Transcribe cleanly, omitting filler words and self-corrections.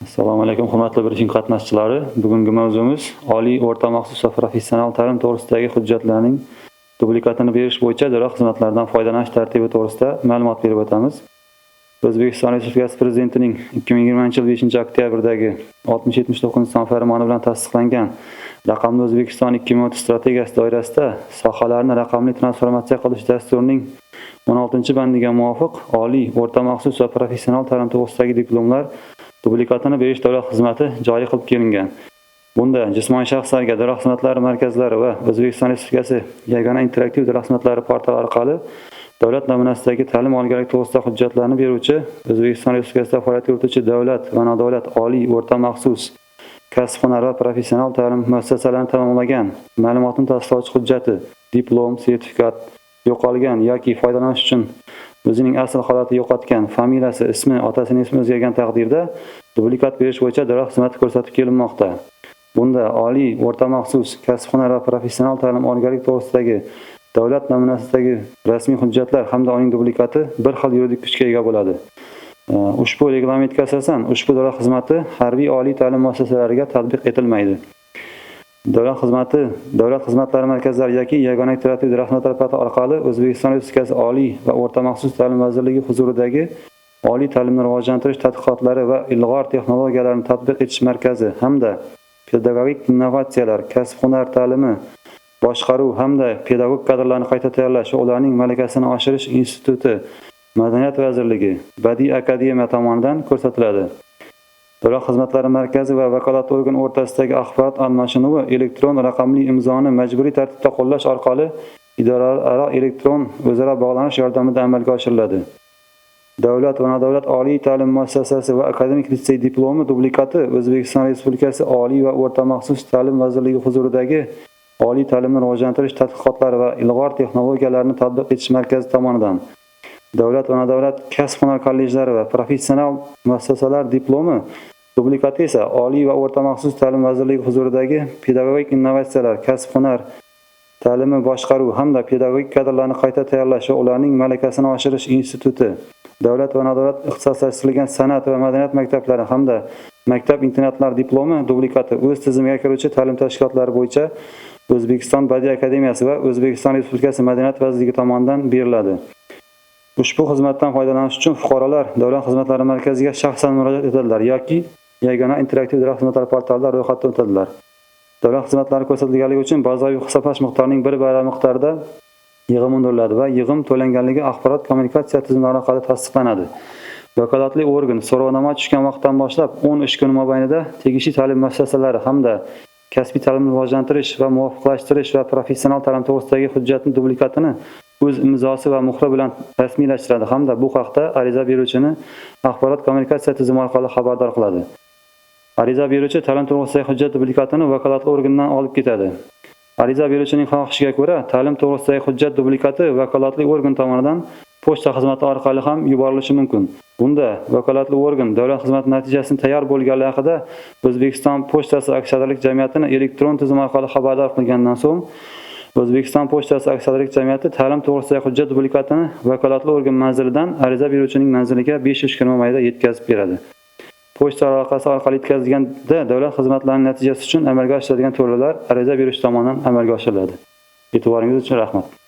Assalomu alaykum, hurmatli brifing qatnashchilari. Bugungi mavzumiz oliy, o'rta maxsus va professional ta'lim to'g'risidagi hujjatlarning dublikatini berish bo'yicha davlat xizmatlaridan foydalanish tartibi to'g'risida ma'lumot berib o'tamiz. O'zbekiston Respublikasi Prezidentining 2020-yil 5-oktyabrdagi 6079 farmoni bilan tasdiqlangan Raqamli O'zbekiston 2030 strategiyasi doirasida sohalarni raqamli transformatsiya qilish dasturining 16-bandiga muvofiq oliy, o'rta maxsus va professional ta'lim to'g'risidagi diplomlar dublikatini berish davlat xizmati joriy qilib kelingan. Bunda jismoniy shaxslarga davlat xizmatlari markazlari va O'zbekiston Respublikasi yagona interaktiv davlat xizmatlari portali orqali davlat namunasidagi ta'lim olganlik to'g'risida hujjatlarni beruvchi, O'zbekiston Respublikasida faoliyat yurituvchi davlat va nodavlat oliy, o'rta maxsus, kasb-hunar va professional ta'lim muassasalarini tamomlagan ma'lumotni tasdiqlovchi hujjati, diplom, sertifikat, yo'qolgan yoki foydalanish uchun o'zining asl holati yo'qotgan, familiyasi, ismi, otasining ismi o'zgargan taqdirda dublikat berish bo'yicha davlat xizmati ko'rsatib kelinmoqda. Bunda oliy, o'rta maxsus, kasb-hunar va professional ta'lim olganlik to'g'risidagi davlat namunasidagi rasmiy hujjatlar hamda uning dublikati bir xil yuridik kuchga ega bo'ladi. Ushbu reglamentga asosan ushbu davlat xizmati harbiy oliy ta'lim muassasalariga tatbiq etilmaydi. Davlat xizmatlari markazlari yoki yagona interaktiv davlat xizmatlari portali orqali O'zbekiston Respublikasi Oliy va o'rta maxsus ta'lim vazirligi huzuridagi oliy ta'limni rivojlantirish tadqiqotlari va ilg'or texnologiyalarni tatbiq etish markazi hamda pedagogik innovatsiyalar, kasb-hunar ta'limi, boshqaruv hamda pedagog kadrlarni qayta tayyorlash va ularning malakasini oshirish instituti, Madaniyat vazirligi, Badiiy akademiya tomonidan ko'rsatiladi. Davlat xizmatlari markazi va vakolatli organ o'rtasidagi axborot almashinuvi elektron raqamli imzoni majburiy tartibda qo'llash orqali idoralararo elektron o'zaro bog'lanish yordamida amalga oshiriladi. Davlat va nodavlat oliy ta'lim muassasasi va akademik litsey diplomi dublikati O'zbekiston Respublikasi Oliy va o'rta maxsus ta'lim vazirligi huzuridagi oliy ta'limni rivojlantirish tadqiqotlari va ilg'or texnologiyalarni tatbiq etish markazi tomonidan Davlat va nodavlat kasb-hunar kollejlari va professional muassasalar diplomi dublikati esa oliy va o'rta maxsus ta'lim vazirligi huzuridagi pedagogik innovatsiyalar, kasb-hunar ta'limi, boshqaruv hamda pedagogik kadrlarni qayta tayyorlash va ularning malakasini oshirish instituti, davlat va nodavlat ixtisoslashtirilgan san'at va madaniyat maktablari hamda maktab-internatlar diplomi dublikati o'z tizimiga kiruvchi ta'lim tashkilotlari bo'yicha O'zbekiston Badiiy akademiyasi va O'zbekiston Respublikasi Madaniyat vazirligi tomonidan beriladi. Ushbu xizmatdan foydalanish uchun fuqarolar davlat xizmatlari markaziga shaxsan murojaat etadilar yoki yagona interaktiv davlat xizmatlari portalida ro'yxatdan o'tadilar. Davlat xizmatlari ko'rsatilganligi uchun bazaviy hisoblash miqdorining 1 miqdorida yig'im undiriladi va yig'im to'langanligi axborot kommunikatsiya tizimlari orqali tasdiqlanadi. Vakolatli organ so'rovnoma tushgan vaqtdan boshlab 10 ish kuni mobaynida tegishli ta'lim muassasalari hamda kasbiy ta'limni rivojlantirish va muvofiqlashtirish va professional ta'lim to'g'risidagi hujjatning dublikatini o'z imzosi va muhri bilan rasmiylashtiradi hamda bu haqda ariza beruvchini axborot kommunikatsiya tizimi orqali xabardor qiladi. Ariza beruvchi ta'lim to'g'risidagi hujjat dublikatini vakolatli organdan olib ketadi. Ariza beruvchining xohishiga ko'ra ta'lim to'g'risidagi hujjat dublikati vakolatli organ tomonidan pochta xizmati orqali ham yuborilishi mumkin. Bunda vakolatli organ davlat xizmati natijasini tayyor bo'lganligi haqida O'zbekiston Pochtasi aksiyadorlik jamiyatini elektron tizim orqali xabardor qilgandan so'ng O'zbekiston Pochtasi aksiyadorlik jamiyati ta'lim to'g'risidagi hujjat dublikatini vakolatli organ manzilidan ariza beruvchining manziliga 5 kun mobaynida yetkazib beradi. Pochta aloqasi orqali yetkazilganda davlat xizmatlarining natijasi uchun amalga oshiriladigan to'lovlar ariza beruvchi tomonidan amalga oshiriladi. E'tiboringiz uchun rahmat.